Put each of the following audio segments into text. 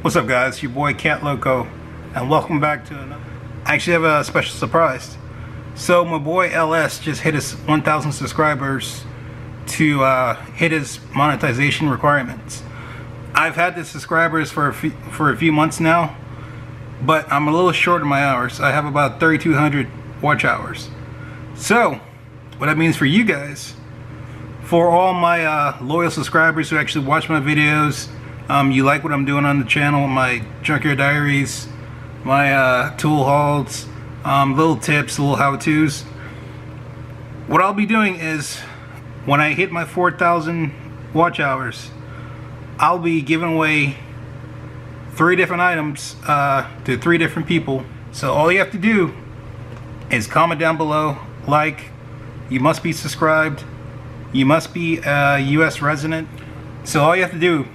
What's up, guys? Your boy Catloco, and welcome back to another. I actually have a special surprise. So my boy LS just hit his 1,000 subscribers to hit his monetization requirements. I've had the subscribers for a few months now, but I'm a little short of my hours. I have about 3,200 watch hours. So what that means for you guys, for all my loyal subscribers who actually watch my videos, you like what I'm doing on the channel, my junkyard diaries, my tool hauls, little tips, little how-tos. What I'll be doing is, when I hit my 4,000 watch hours, I'll be giving away 3 different items to 3 different people. So all you have to do is comment down below, like, you must be subscribed, you must be a US resident. So all you have to do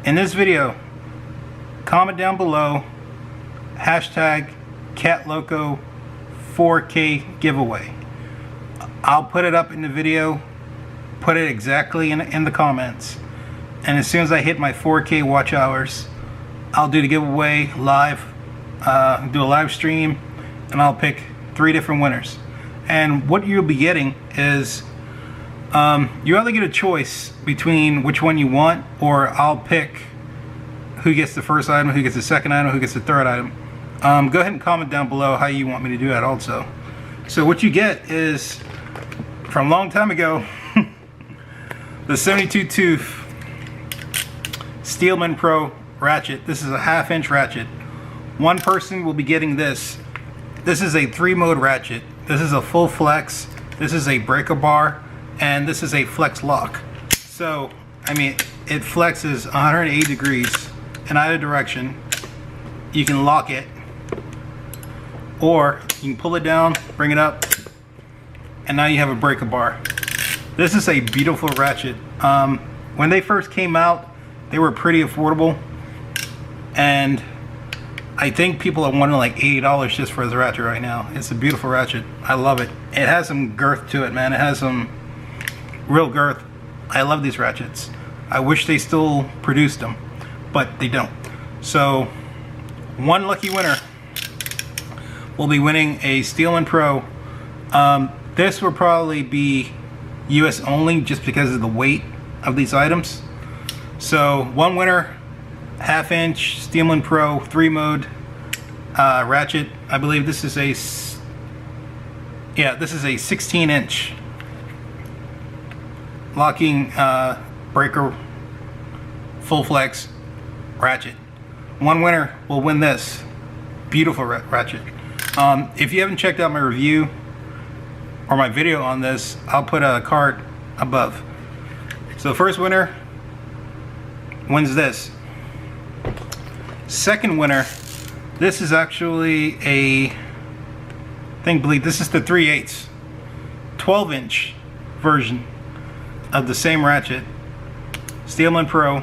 in this video, comment down below hashtag Catloco 4K giveaway. I'll put it up in the video, put it exactly in the comments, and as soon as I hit my 4K watch hours, I'll do the giveaway live, do a live stream, and I'll pick 3 different winners. And what you'll be getting is you either get a choice between which one you want, or I'll pick who gets the first item, who gets the second item, who gets the third item. Go ahead and comment down below how you want me to do that also. So what you get is, from a long time ago, the 72 tooth Steelman Pro Ratchet. This is a 1/2 inch ratchet. One person will be getting this. This is a 3-mode ratchet. This is a full flex, this is a breaker bar, and this is a flex lock. So, I mean, it flexes 180 degrees in either direction. You can lock it, or you can pull it down, bring it up, and now you have a breaker bar. This is a beautiful ratchet. When they first came out, they were pretty affordable, and I think people are wanting like $80 just for this ratchet right now. It's a beautiful ratchet. I love it. It has some girth to it, man. It has some real girth. I love these ratchets. I wish they still produced them, but they don't. So one lucky winner will be winning a Steelman Pro. This will probably be US only, just because of the weight of these items. So one winner, 1/2 inch Steelman Pro 3-mode ratchet. I believe this is a 16 inch locking breaker full flex ratchet. One winner will win this beautiful ratchet. If you haven't checked out my review or my video on this, I'll put a card above. So the first winner wins this. Second winner, this is actually a, I believe this is the 3/8 12 inch version of the same ratchet, Steelman Pro.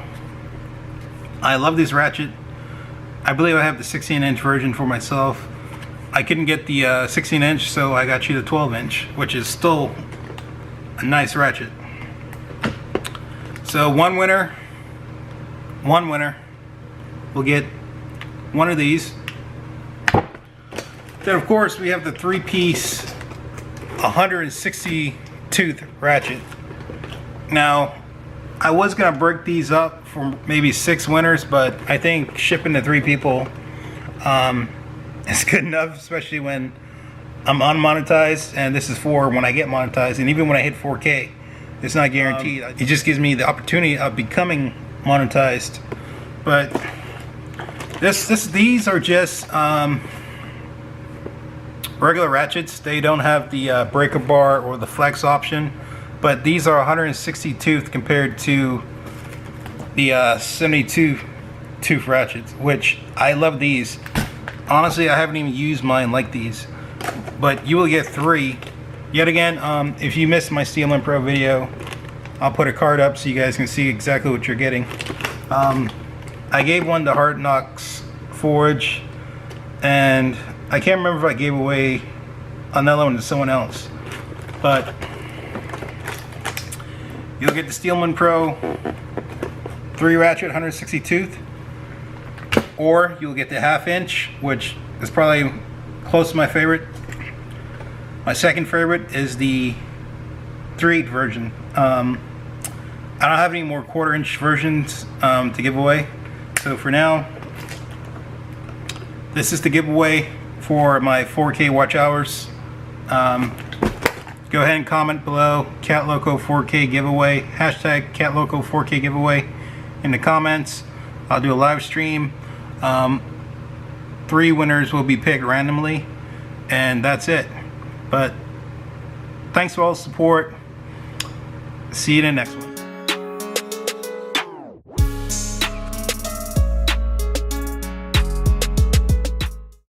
I love this ratchet. I believe I have the 16 inch version for myself. I couldn't get the 16 inch, so I got you the 12 inch, which is still a nice ratchet. So one winner will get one of these. Then of course we have the 3-piece 160 tooth ratchet. Now I was gonna break these up for maybe 6 winners, but I think shipping to 3 people is good enough, especially when I'm unmonetized, and this is for when I get monetized. And even when I hit 4K, it's not guaranteed. It just gives me the opportunity of becoming monetized. But these are just regular ratchets. They don't have the breaker bar or the flex option, but these are 160 tooth compared to the 72 tooth ratchets, which I love these. Honestly, I haven't even used mine like these, but you will get 3. Yet again, if you missed my Steelman Pro video, I'll put a card up so you guys can see exactly what you're getting. I gave one to Hard Knocks Forge, and I can't remember if I gave away another one to someone else, but you'll get the Steelman Pro 3 ratchet 160 tooth. or you'll get the 1/2 inch, which is probably close to my favorite. My second favorite is the 3/8 version. I don't have any more 1/4 inch versions to give away, so for now this is the giveaway for my 4K watch hours. Go ahead and comment below Catloco 4K giveaway, hashtag Catloco 4K giveaway in the comments. I'll do a live stream. 3 winners will be picked randomly, and that's it. But thanks for all the support. See you in the next one.